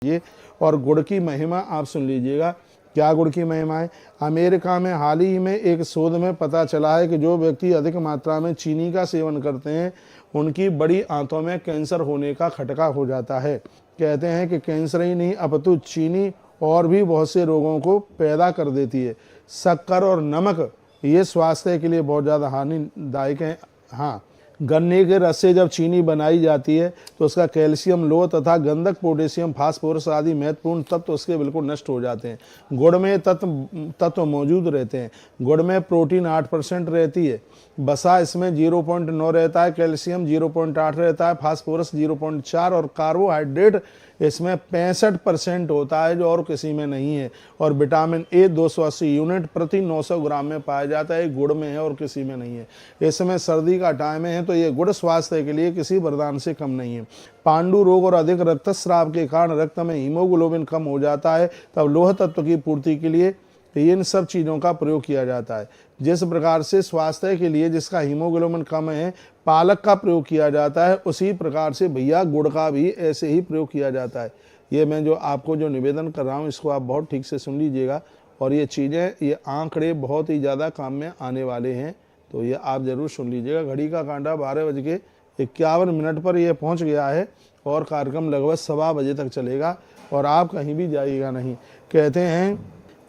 ये और गुड़ की महिमा आप सुन लीजिएगा। क्या गुड़ की महिमा है? अमेरिका में हाल ही में एक शोध में पता चला है कि जो व्यक्ति अधिक मात्रा में चीनी का सेवन करते हैं उनकी बड़ी आंतों में कैंसर होने का खटका हो जाता है। कहते हैं कि कैंसर ही नहीं अपितु चीनी और भी बहुत से रोगों को पैदा कर देती है। शक्कर और नमक ये स्वास्थ्य के लिए बहुत ज़्यादा हानिदायक हैं। हाँ, गन्ने के रस से जब चीनी बनाई जाती है तो उसका कैल्शियम, लोह तथा गंधक, पोटेशियम, फास्फोरस आदि महत्वपूर्ण तत्व उसके बिल्कुल नष्ट हो जाते हैं। गुड़ में तत्व मौजूद रहते हैं। गुड़ में प्रोटीन 8% रहती है, वसा इसमें 0.9 रहता है, कैल्शियम 0.8 रहता है, फास्फोरस 0.4 और कार्बोहाइड्रेट इसमें 65% होता है जो और किसी में नहीं है। और विटामिन ए 280 यूनिट प्रति 900 ग्राम में पाया जाता है, गुड़ में है और किसी में नहीं है। इस समय सर्दी का टाइम है तो ये गुड़ स्वास्थ्य के लिए किसी वरदान से कम नहीं है। पांडु रोग और अधिक रक्तस्राव के कारण रक्त में हीमोग्लोबिन कम हो जाता है, तब लोह तत्व की पूर्ति के लिए इन सब चीज़ों का प्रयोग किया जाता है। जिस प्रकार से स्वास्थ्य के लिए जिसका हीमोग्लोबिन कम है पालक का प्रयोग किया जाता है, उसी प्रकार से भैया गुड़ का भी ऐसे ही प्रयोग किया जाता है। ये मैं जो आपको जो निवेदन कर रहा हूँ इसको आप बहुत ठीक से सुन लीजिएगा और ये चीज़ें, ये आंकड़े बहुत ही ज़्यादा काम में आने वाले हैं, तो ये आप ज़रूर सुन लीजिएगा। घड़ी का कांटा 12:51 पर यह पहुँच गया है और कार्यक्रम लगभग 1:15 बजे तक चलेगा और आप कहीं भी जाइएगा नहीं। कहते हैं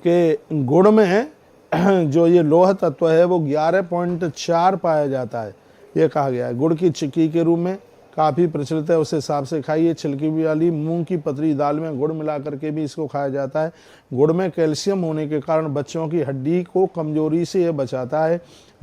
कि गुड़ में जो ये लोह तत्व है वो 11.4 पाया जाता है, ये कहा गया है। गुड़ की चिक्की के रूप में काफ़ी प्रचलित है, उस हिसाब से खाइए। छिलकी वाली मूंग की पतली दाल में गुड़ मिला करके भी इसको खाया जाता है। गुड़ में कैल्शियम होने के कारण बच्चों की हड्डी को कमजोरी से ये बचाता है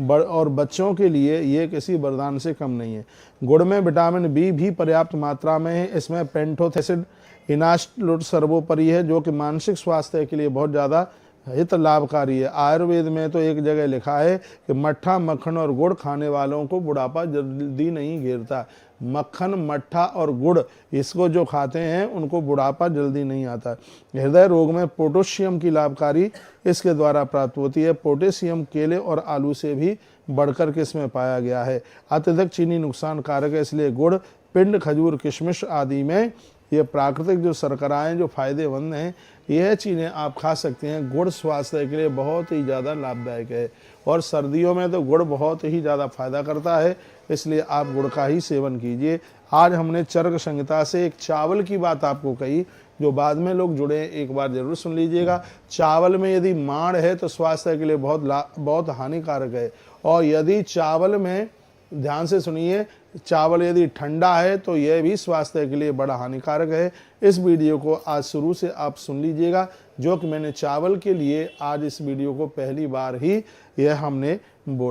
और बच्चों के लिए ये किसी वरदान से कम नहीं है। गुड़ में विटामिन बी भी पर्याप्त मात्रा में है। इसमें पेंटोथेसिड इनास्टोल सर्वोपरि है जो कि मानसिक स्वास्थ्य के लिए बहुत ज़्यादा हित लाभकारी है। आयुर्वेद में तो एक जगह लिखा है कि मट्ठा, मक्खन और गुड़ खाने वालों को बुढ़ापा जल्दी नहीं घेरता। मक्खन, मट्ठा और गुड़ इसको जो खाते हैं उनको बुढ़ापा जल्दी नहीं आता। हृदय रोग में पोटेशियम की लाभकारी इसके द्वारा प्राप्त होती है। पोटेशियम केले और आलू से भी बढ़कर के इसमें पाया गया है। अत्यधिक चीनी नुकसान कारक है, इसलिए गुड़, पिंड, खजूर, किशमिश आदि में ये प्राकृतिक जो शर्कराएँ जो फायदेमंद हैं यह चीज़ें आप खा सकते हैं। गुड़ स्वास्थ्य के लिए बहुत ही ज़्यादा लाभदायक है और सर्दियों में तो गुड़ बहुत ही ज़्यादा फायदा करता है, इसलिए आप गुड़ का ही सेवन कीजिए। आज हमने चरक संहिता से एक चावल की बात आपको कही, जो बाद में लोग जुड़े एक बार जरूर सुन लीजिएगा। चावल में यदि माड़ है तो स्वास्थ्य के लिए बहुत हानिकारक है, और यदि चावल में, ध्यान से सुनिए, चावल यदि ठंडा है तो यह भी स्वास्थ्य के लिए बड़ा हानिकारक है। इस वीडियो को आज शुरू से आप सुन लीजिएगा, जो कि मैंने चावल के लिए आज इस वीडियो को पहली बार ही यह हमने बोला।